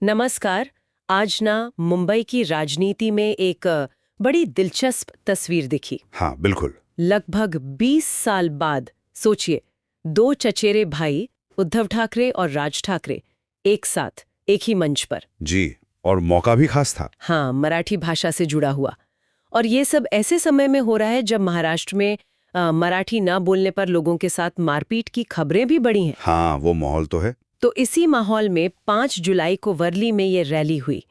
नमस्कार। आज ना मुंबई की राजनीति में एक बड़ी दिलचस्प तस्वीर दिखी। हाँ, बिल्कुल। लगभग 20 साल बाद सोचिए, दो चचेरे भाई उद्धव ठाकरे और राज ठाकरे एक साथ एक ही मंच पर। जी, और मौका भी खास था। हाँ, मराठी भाषा से जुड़ा हुआ। और ये सब ऐसे समय में हो रहा है जब महाराष्ट्र में मराठी ना बोलने पर लोगों के साथ मारपीट की खबरें भी बढ़ी हैं। हाँ, वो माहौल तो है। तो इसी माहौल में 5 जुलाई को वर्ली में ये रैली हुई।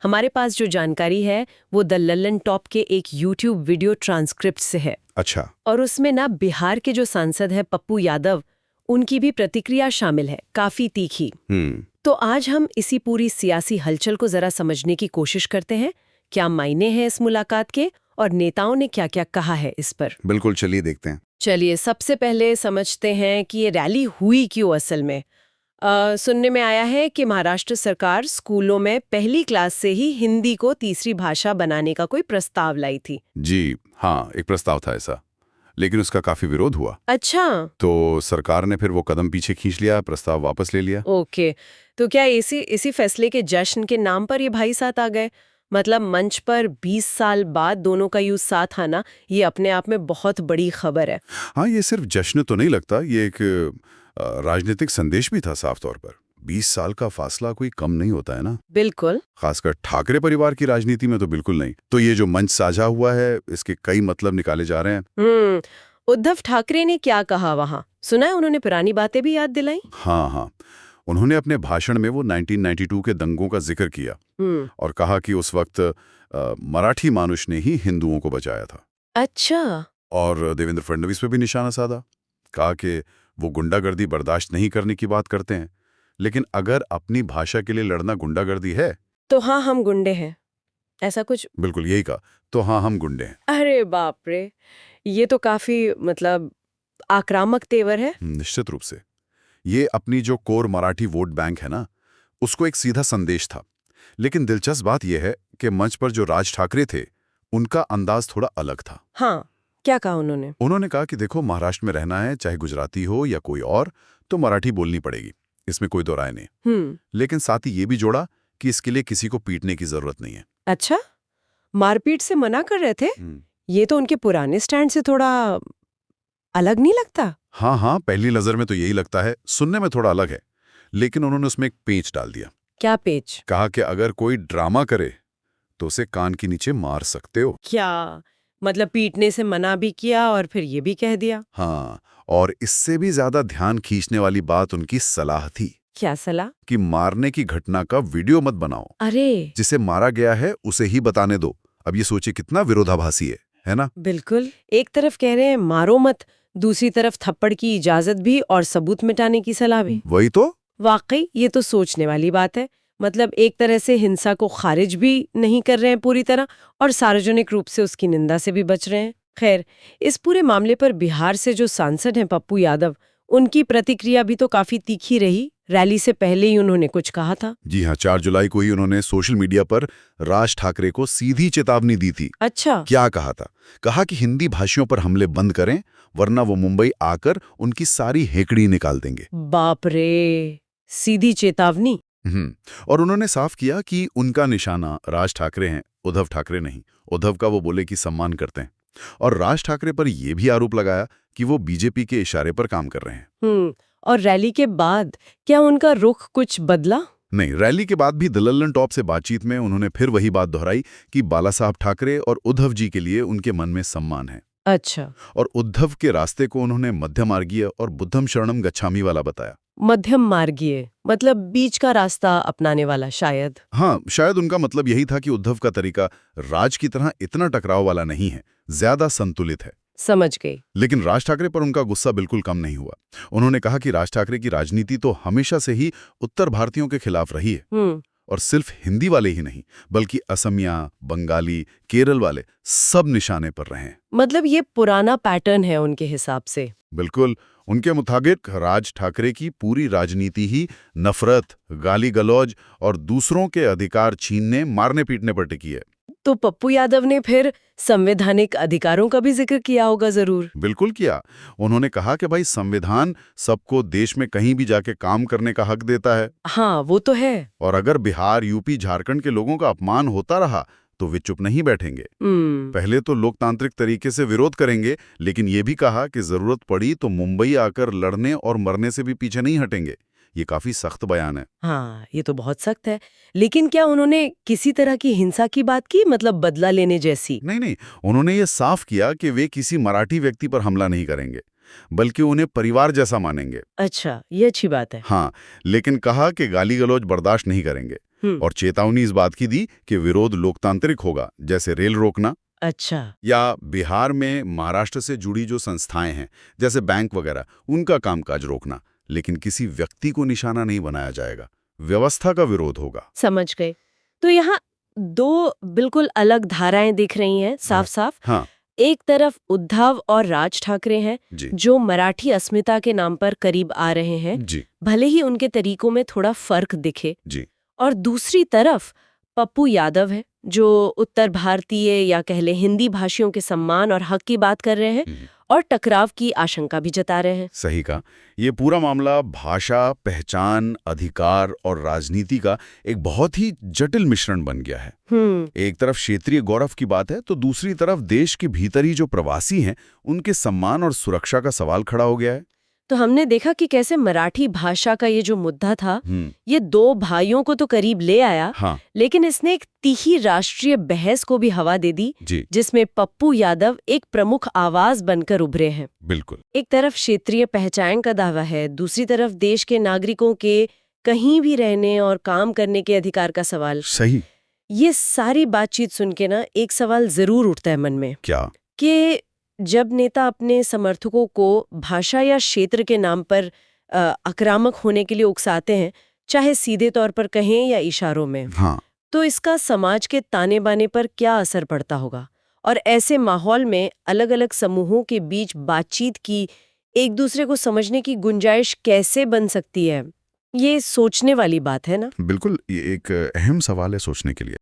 हमारे पास जो जानकारी है वो द लल्लन टॉप के एक यूट्यूब वीडियो ट्रांसक्रिप्ट से है। अच्छा। और उसमें ना बिहार के जो सांसद है पप्पू यादव, उनकी भी प्रतिक्रिया शामिल है, काफी तीखी। तो आज हम इसी पूरी सियासी हलचल को जरा समझने की कोशिश करते हैं। क्या मायने हैं इस मुलाकात के और नेताओं ने क्या क्या कहा है इस पर। बिल्कुल, चलिए देखते हैं। चलिए सबसे पहले समझते हैं कि ये रैली हुई क्यों असल में। सुनने में आया है कि महाराष्ट्र सरकार स्कूलों में पहली क्लास से ही हिंदी को तीसरी भाषा बनाने का कोई प्रस्ताव लाई थी। जी, हाँ, एक प्रस्ताव था ऐसा, लेकिन उसका काफी विरोध हुआ। अच्छा। तो सरकार ने फिर वो कदम पीछे खींच लिया, प्रस्ताव वापस ले लिया। ओके। तो क्या इसी फैसले के जश्न के नाम पर ये भाई साथ आ गए? मतलब मंच पर 20 साल बाद दोनों का यूं साथ आना, ये अपने आप में बहुत बड़ी खबर है। हाँ, ये सिर्फ जश्न तो नहीं लगता, ये एक राजनीतिक संदेश भी था साफ तौर पर। 20 साल का फासला कोई कम नहीं होता है ना। बिल्कुल। खासकर ठाकरे परिवार की राजनीति में तो बिल्कुल नहीं। तो ये जो मंच साझा हुआ है, इसके कई मतलब निकाले जा रहे हैं। उद्धव ठाकरे ने क्या कहा वहां? सुना है उन्होंने पुरानी बातें भी याद दिलाई? हाँ हाँ, उन्होंने अपने भाषण में वो 1992 के दंगों का जिक्र किया और कहा कि उस वक्त मराठी मानुष ने ही हिंदुओं को बचाया था। अच्छा। और देवेंद्र फडणवीस पे भी निशाना साधा, कहा कि वो गुंडागर्दी बर्दाश्त नहीं करने की बात करते हैं, लेकिन अगर अपनी भाषा के लिए लड़ना गुंडागर्दी है तो हाँ, हम गुंडे हैं, ऐसा कुछ? बिल्कुल यही कहा। तो हाँ, हम गुंडे हैं। अरे बाप रे, ये तो काफी मतलब आक्रामक तेवर है। निश्चित रूप से ये अपनी जो कोर मराठी वोट बैंक है ना, उसको एक सीधा संदेश था। लेकिन दिलचस्प बात यह है कि मंच पर जो राज ठाकरे थे, उनका अंदाज थोड़ा अलग था। हाँ, क्या कहा उन्होंने? उन्होंने कहा कि देखो, महाराष्ट्र में रहना है, चाहे गुजराती हो या कोई और, तो मराठी बोलनी पड़ेगी, इसमें कोई दो राय नहीं। लेकिन साथ ही ये भी जोड़ा कि इसके लिए किसी को पीटने की जरूरत नहीं है। अच्छा, मारपीट से मना कर रहे थे? ये तो उनके पुराने स्टैंड से थोड़ा अलग नहीं लगता? हाँ हाँ, पहली नजर में तो यही लगता है, सुनने में थोड़ा अलग है। लेकिन उन्होंने उसमें एक पेंच डाल दिया। क्या पेच? कहा कि अगर कोई ड्रामा करे तो उसे कान के नीचे मार सकते हो। क्या मतलब पीटने से मना भी किया और फिर ये भी कह दिया? हाँ, और इससे भी ज्यादा ध्यान खींचने वाली बात उनकी सलाह थी क्या सलाह? कि मारने की घटना का वीडियो मत बनाओ। अरे जिसे मारा गया है उसे ही बताने दो। अब ये सोचिए कितना विरोधाभासी है ना? बिल्कुल। एक तरफ कह रहे हैं मारो मत, दूसरी तरफ थप्पड़ की इजाजत भी और सबूत मिटाने की सलाह भी। वही तो। वाकई ये तो सोचने वाली बात है। मतलब एक तरह से हिंसा को खारिज भी नहीं कर रहे हैं पूरी तरह और सार्वजनिक रूप से उसकी निंदा से भी बच रहे हैं। खैर, इस पूरे मामले पर बिहार से जो सांसद हैं पप्पू यादव, उनकी प्रतिक्रिया भी तो काफी तीखी रही। रैली से पहले ही उन्होंने कुछ कहा था। जी हाँ, 4 जुलाई को ही उन्होंने सोशल मीडिया पर राज ठाकरे को सीधी चेतावनी दी थी। अच्छा। क्या कहा था? कहा कि हिंदी भाषियों पर हमले बंद करें, वरना वो मुंबई आकर उनकी सारी हेकड़ी निकाल देंगे। बाप रे, सीधी चेतावनी। और उन्होंने साफ किया कि उनका निशाना राज ठाकरे हैं, उद्धव ठाकरे नहीं। उद्धव का वो बोले कि सम्मान करते हैं। और राज ठाकरे पर यह भी आरोप लगाया कि वो बीजेपी के इशारे पर काम कर रहे हैं। और रैली के बाद क्या उनका रुख कुछ बदला? नहीं, रैली के बाद भी द लल्लन टॉप से बातचीत में उन्होंने फिर वही बात दोहराई कि बाला साहब ठाकरे और उद्धव जी के लिए उनके मन में सम्मान है। अच्छा। और उद्धव के रास्ते को उन्होंने मध्यमार्गीय और बुद्धम शरणम गच्छामी वाला बताया। मध्यम मार्गीय मतलब बीच का रास्ता अपनाने वाला शायद। हाँ, शायद उनका मतलब यही था कि उद्धव का तरीका राज की तरह इतना टकराव वाला नहीं है, ज्यादा संतुलित है। समझ गई। लेकिन राज ठाकरे पर उनका गुस्सा बिल्कुल कम नहीं हुआ। उन्होंने कहा कि राज ठाकरे की राजनीति तो हमेशा से ही उत्तर भारतीयों के खिलाफ रही है। और सिर्फ हिंदी वाले ही नहीं, बल्कि असमिया, बंगाली, केरल वाले सब निशाने पर रहे हैं। मतलब ये पुराना पैटर्न है उनके हिसाब से। बिल्कुल। उनके मुताबिक राज ठाकरे की पूरी राजनीति ही नफरत, गाली गलौज और दूसरों के अधिकार छीनने, मारने पीटने पर टिकी है। तो पप्पू यादव ने फिर संवैधानिक अधिकारों का भी जिक्र किया होगा जरूर। बिल्कुल किया। उन्होंने कहा कि भाई संविधान सबको देश में कहीं भी जाके काम करने का हक देता है। हाँ, वो तो है। और अगर बिहार, यूपी, झारखंड के लोगों का अपमान होता रहा तो वे चुप नहीं बैठेंगे। पहले तो लोकतांत्रिक तरीके से विरोध करेंगे, लेकिन ये भी कहा कि जरूरत पड़ी तो मुंबई आकर लड़ने और मरने से भी पीछे नहीं हटेंगे। ये काफी सख्त बयान है। हाँ, ये तो बहुत सख्त है। लेकिन क्या उन्होंने किसी तरह की हिंसा की बात की, मतलब बदला लेने जैसी? नहीं, उन्होंने ये साफ किया कि वे किसी मराठी व्यक्ति पर हमला नहीं करेंगे, बल्कि उन्हें परिवार जैसा मानेंगे। अच्छा, ये अच्छी बात है। हाँ, लेकिन कहा कि गाली गलौज बर्दाश्त नहीं करेंगे और चेतावनी इस बात की दी कि विरोध लोकतांत्रिक होगा, जैसे रेल रोकना। अच्छा। या बिहार में महाराष्ट्र से जुड़ी जो संस्थाएं हैं, जैसे बैंक वगैरह, उनका कामकाज रोकना, लेकिन किसी व्यक्ति को निशाना नहीं बनाया जाएगा। व्यवस्था का विरोध होगा। समझ गए। तो यहाँ दो बिल्कुल अलग धाराएं दिख रही हैं साफ-साफ। हाँ। एक तरफ उद्धव और राज ठाकरे हैं, जो मराठी अस्मिता के नाम पर करीब आ रहे हैं, भले ही उनके तरीकों में थोड़ा फर्क दिखे। और दूसरी तरफ पप्पू यादव है, जो उत्तर भारतीय या कह ले हिंदी भाषियों के सम्मान और हक की बात कर रहे हैं और टकराव की आशंका भी जता रहे हैं। सही कहा। ये पूरा मामला भाषा, पहचान, अधिकार और राजनीति का एक बहुत ही जटिल मिश्रण बन गया है। एक तरफ क्षेत्रीय गौरव की बात है, तो दूसरी तरफ देश के भीतर ही जो प्रवासी हैं, उनके सम्मान और सुरक्षा का सवाल खड़ा हो गया है। तो हमने देखा कि कैसे मराठी भाषा का ये जो मुद्दा था, ये दो भाइयों को तो करीब ले आया। हाँ। लेकिन इसने एक तीखी राष्ट्रीय बहस को भी हवा दे दी, जिसमें पप्पू यादव एक प्रमुख आवाज बनकर उभरे हैं। बिल्कुल। एक तरफ क्षेत्रीय पहचान का दावा है, दूसरी तरफ देश के नागरिकों के कहीं भी रहने और काम करने के अधिकार का सवाल। सही। ये सारी बातचीत सुन के ना एक सवाल जरूर उठता है मन में। क्या? कि जब नेता अपने समर्थकों को भाषा या क्षेत्र के नाम पर आक्रामक होने के लिए उकसाते हैं, चाहे सीधे तौर पर कहें या इशारों में, तो इसका समाज के ताने बाने पर क्या असर पड़ता होगा? और ऐसे माहौल में अलग अलग समूहों के बीच बातचीत की, एक दूसरे को समझने की गुंजाइश कैसे बन सकती है? ये सोचने वाली बात है ना। बिल्कुल, ये एक अहम सवाल है सोचने के लिए।